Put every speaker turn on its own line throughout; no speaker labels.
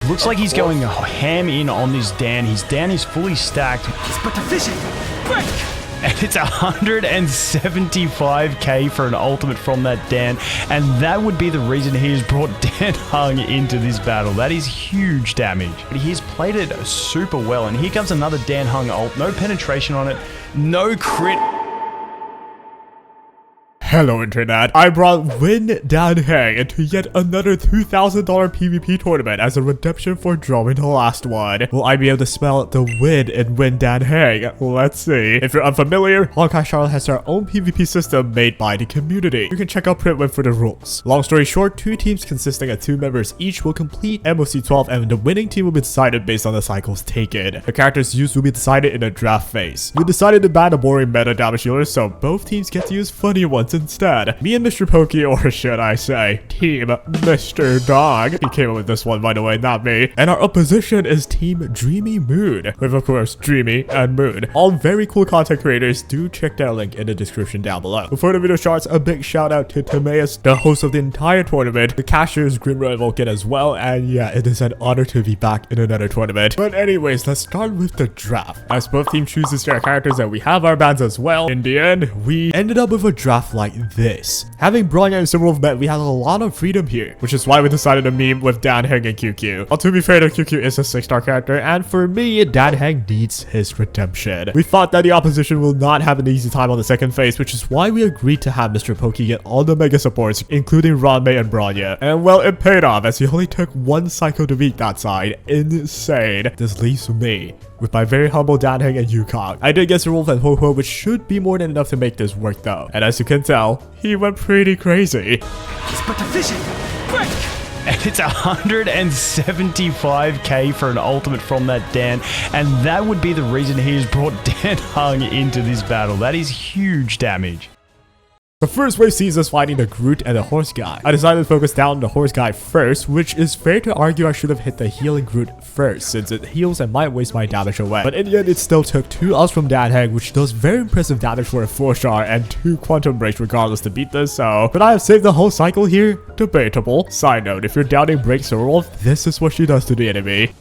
Looks like he's going ham in on this Dan. His Dan is fully stacked.
It's but a vision. Break!
And it's 175k for an ultimate from that Dan. And that would be the reason he has brought Dan Heng into this battle. That is huge damage. But he's played it super well. And here comes another Dan Heng ult. No penetration on it. No crit.
Hello Internet, I brought Wind Dan Heng into yet another $2,000 PvP tournament as a redemption for drawing the last one. Will I be able to smell the wind in Wind Dan Heng? Let's see. If you're unfamiliar, Honkai Charlotte has their own PvP system made by the community. You can check out Printwin for the rules. Long story short, 2 teams consisting of 2 members each will complete MOC 12 and the winning team will be decided based on the cycles taken. The characters used will be decided in the draft phase. We decided to ban the boring meta damage dealers so both teams get to use funny ones instead. Me and Mr. Pokey, or should I say, Team Mr. Dog. He came up with this one, by the way, not me. And our opposition is Team Dreamy Moon, with of course Dreamy and Moon. All very cool content creators. Do check their link in the description down below. Before the video starts, a big shout out to Timaeus, the host of the entire tournament, the cashers, Grimroy Vulcan as well, and yeah, it is an honor to be back in another tournament. But anyways, let's start with the draft. As both teams chooses their characters and we have our bans as well, in the end, we ended up with a draft like this. Having Bronya and Silverwolf met, we had a lot of freedom here, which is why we decided to meme with Dan Heng and QQ. Well, to be fair, the QQ is a 6-star character, and for me, Dan Heng needs his redemption. We thought that the opposition will not have an easy time on the second phase, which is why we agreed to have Mr. Pokey get all the mega supports, including ruanmei and Bronya. And well, it paid off, as he only took 1 cycle to beat that side. Insane. This leaves me with my very humble Dan Heng and Yukong. I did get Silverwolf and Ho-Ho, which should be more than enough to make this work though. And as you can tell, he went pretty crazy.
It's but a vision. Break!
And it's 175k for an ultimate from that Dan. And that would be the reason he has brought Dan Heng into this battle. That is huge damage.
The first wave sees us fighting the Groot and the horse guy. I decided to focus down on the horse guy first, which is fair to argue I should have hit the healing Groot first, since it heals and might waste my damage away. But in the end, it still took 2 ults from Dan Heng, which does very impressive damage for a 4-star, and 2 quantum breaks regardless to beat this, so... But I have saved the whole cycle here? Debatable. Side note, if you're doubting Break Silverwolf, this is what she does to the enemy.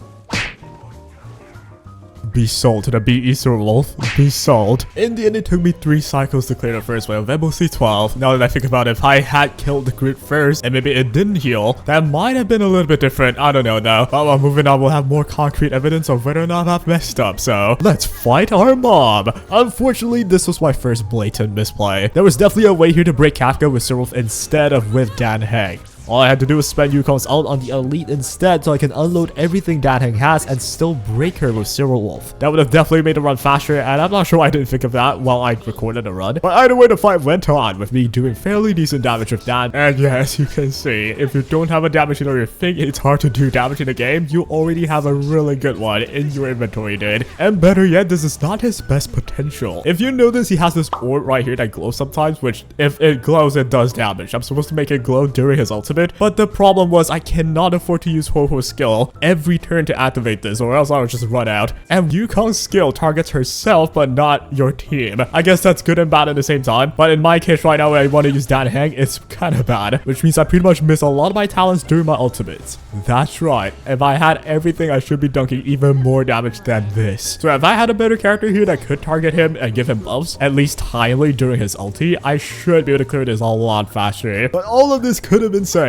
Be sold to the BE Silverwolf. Be sold. In the end, it took me 3 cycles to clear the first wave of MOC 12. Now that I think about it, if I had killed the Groot first and maybe it didn't heal, that might have been a little bit different. I don't know though. But while moving on, we'll have more concrete evidence of whether or not I've messed up. So let's fight our mob. Unfortunately, this was my first blatant misplay. There was definitely a way here to break Kafka with Silverwolf instead of with Dan Heng. All I had to do was spend Yukong's ult on the elite instead so I can unload everything Dan Heng has and still break her with Silverwolf. That would have definitely made the run faster, and I'm not sure why I didn't think of that while I recorded the run. But either way, the fight went on, with me doing fairly decent damage with Dan. And yeah, as you can see, if you don't have a damage dealer or you think it's hard to do damage in the game, you already have a really good one in your inventory, dude. And better yet, this is not his best potential. If you notice, he has this orb right here that glows sometimes, which if it glows, it does damage. I'm supposed to make it glow during his ultimate. But the problem was I cannot afford to use Ho-Ho's skill every turn to activate this, or else I would just run out. And Yukong's skill targets herself, but not your team. I guess that's good and bad at the same time. But in my case right now, when I want to use Dan Heng, it's kind of bad. Which means I pretty much miss a lot of my talents during my ultimates. That's right. If I had everything, I should be dunking even more damage than this. So if I had a better character here that could target him and give him buffs, at least timely during his ulti, I should be able to clear this a lot faster. But all of this could have been saved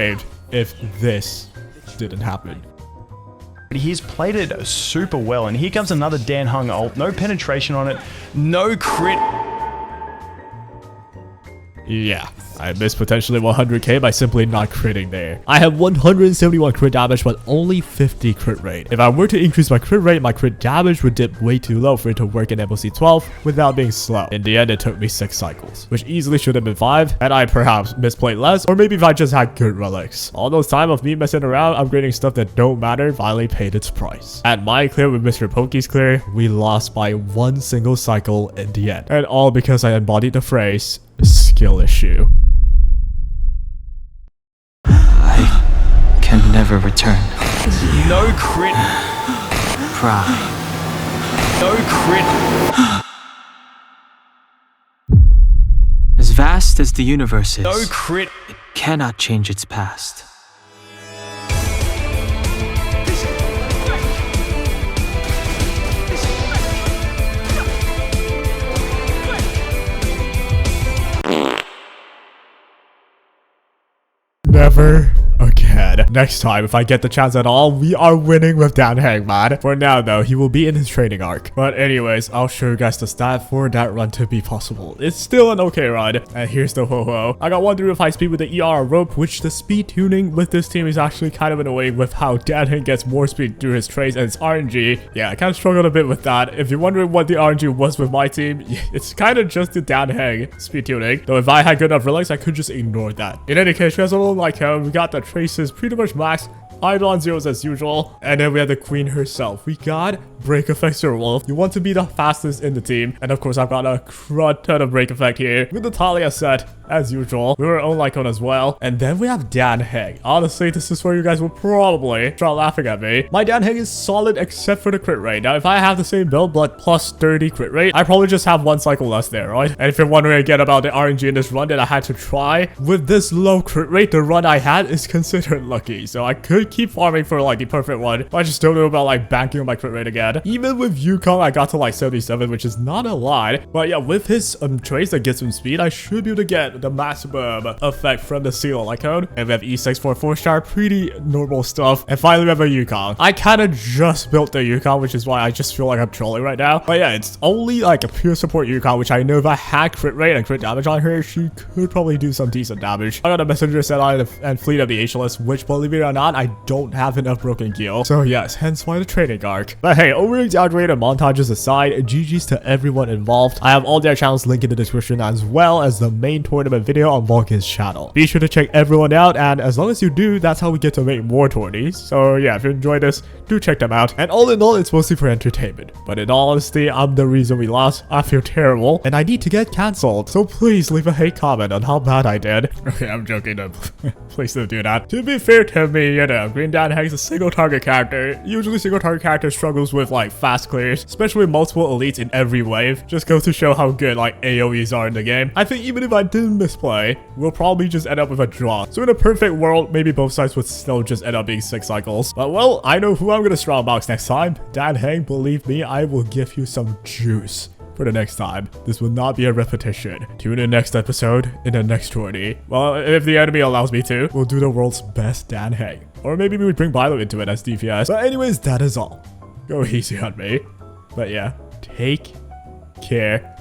if this didn't happen.
He's played it super well, and here comes another Dan Heng ult. No penetration on it, no crit.
Yeah, I missed potentially 100k by simply not critting there. I have 171 crit damage but only 50 crit rate. If I were to increase my crit rate, my crit damage would dip way too low for it to work in MOC 12 without being slow. In the end, it took me 6 cycles, which easily should have been 5 had I perhaps misplayed less, or maybe if I just had good relics. All those time of me messing around upgrading stuff that don't matter finally paid its price. At my clear with Mr. Pokey's clear, we lost by 1 single cycle in the end. And all because I embodied the phrase, skill issue.
I can never return.
No crit.
Pride.
No crit.
As vast as the universe is,
No crit.
it cannot change its past.
Never again. Next time, if I get the chance at all, we are winning with Dan Heng, man. For now, though, he will be in his training arc. But anyways, I'll show you guys the stat for that run to be possible. It's still an okay run. And here's the ho-ho. I got 1 through 5 speed with the ER rope, which the speed tuning with this team is actually kind of annoying with how Dan Heng gets more speed through his traits and his RNG. Yeah, I kind of struggled a bit with that. If you're wondering what the RNG was with my team, it's kind of just the Dan Heng speed tuning. Though if I had good enough relics, I could just ignore that. In any case, you guys all like how we got the traces pretty much max. Eidolon zeros as usual. And then we have the queen herself. We got break effect Wolf. You want to be the fastest in the team. And of course, I've got a crud ton of break effect here. With the Talia set, as usual. We were own Lycon as well. And then we have Dan Heng. Honestly, this is where you guys will probably start laughing at me. My Dan Heng is solid except for the crit rate. Now, if I have the same build, but plus 30 crit rate, I probably just have 1 cycle less there, right? And if you're wondering again about the RNG in this run that I had to try, with this low crit rate, the run I had is considered lucky. So I could keep farming for like the perfect one. But I just don't know about like banking on my crit rate again. Even with Yukong, I got to like 77, which is not a lot. But yeah, with his traits that gets him speed, I should be able to get the maximum effect from the seal Lycon. And we have E6 for 4-star, pretty normal stuff. And finally, we have a Yukong. I kind of just built the Yukong, which is why I just feel like I'm trolling right now. But yeah, it's only like a pure support Yukong, which I know if I had crit rate and crit damage on her, she could probably do some decent damage. I got a messenger set on and fleet of the Ageless, which believe it or not, I don't have enough broken gil. So yes, hence why the training arc. But hey, over-exaggerated montages aside, GG's to everyone involved. I have all their channels linked in the description as well as the main tournament video on Vulcan's channel. Be sure to check everyone out, and as long as you do, that's how we get to make more tourneys. So yeah, if you enjoyed this, do check them out. And all in all, it's mostly for entertainment. But in all honesty, I'm the reason we lost. I feel terrible, and I need to get cancelled. So please leave a hate comment on how bad I did. Okay, I'm joking though. Please don't do that. To be fair to me, you know, Green Dan Heng's a single target character. Usually single target character struggles with like fast clears, especially with multiple elites in every wave. Just goes to show how good like AoEs are in the game. I think even if I didn't misplay, we'll probably just end up with a draw. So in a perfect world, maybe both sides would still just end up being 6 cycles. But well, I know who I'm gonna strong box next time. Dan Heng, believe me, I will give you some juice for the next time. This will not be a repetition. Tune in next episode in the next tourney. Well, if the enemy allows me to, we'll do the world's best Dan Heng. Or maybe we would bring Bilo into it as DPS. But anyways, that is all. Go easy on me. But yeah, take care.